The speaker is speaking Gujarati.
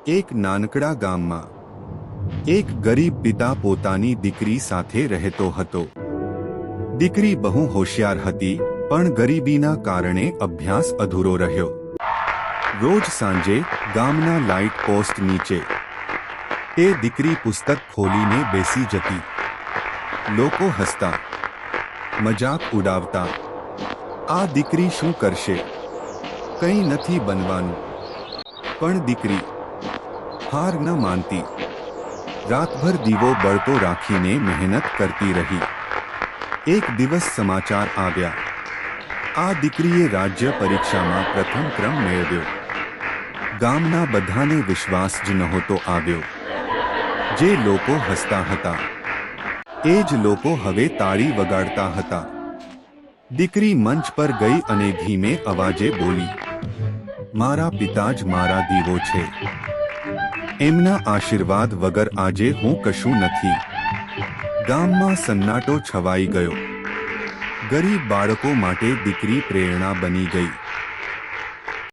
એક નાનકડા ગામમાં એક ગરીબ પિતા પોતાની દીકરી સાથે રહેતો હતો। દીકરી બહુ હોશિયાર હતી, પણ ગરીબીના કારણે અભ્યાસ અધૂરો રહ્યો। રોજ સાંજે ગામના લાઇટ પોસ્ટ નીચે તે દીકરી પુસ્તક ખોલીને બેસી જતી। લોકો હસતા, મજાક ઉડાવતા, આ દીકરી શું કરશે, કંઈ નથી બનવાનું। પણ દીકરી હાર ન માનતી, રાતભર દીવો બળતો રાખીને મહેનત કરતી રહી। એક દિવસ સમાચાર આવ્યા, આ દીકરીએ રાજ્ય પરીક્ષામાં પ્રથમ ક્રમ મેળવ્યો। ગામના બધાને વિશ્વાસ જ નહોતો આવ્યો। જે લોકો હસતા હતા એ જ લોકો હવે તાળી વગાડતા હતા। દીકરી મંચ પર ગઈ અને ધીમે અવાજે બોલી, મારા પિતા જ મારા દીવો છે। એમના આશીર્વાદ વગર આજે હું કશું નથી। ગામમાં સન્નાટો છવાઈ ગયો। ગરીબ બાળકો માટે દીકરી પ્રેરણા બની ગઈ।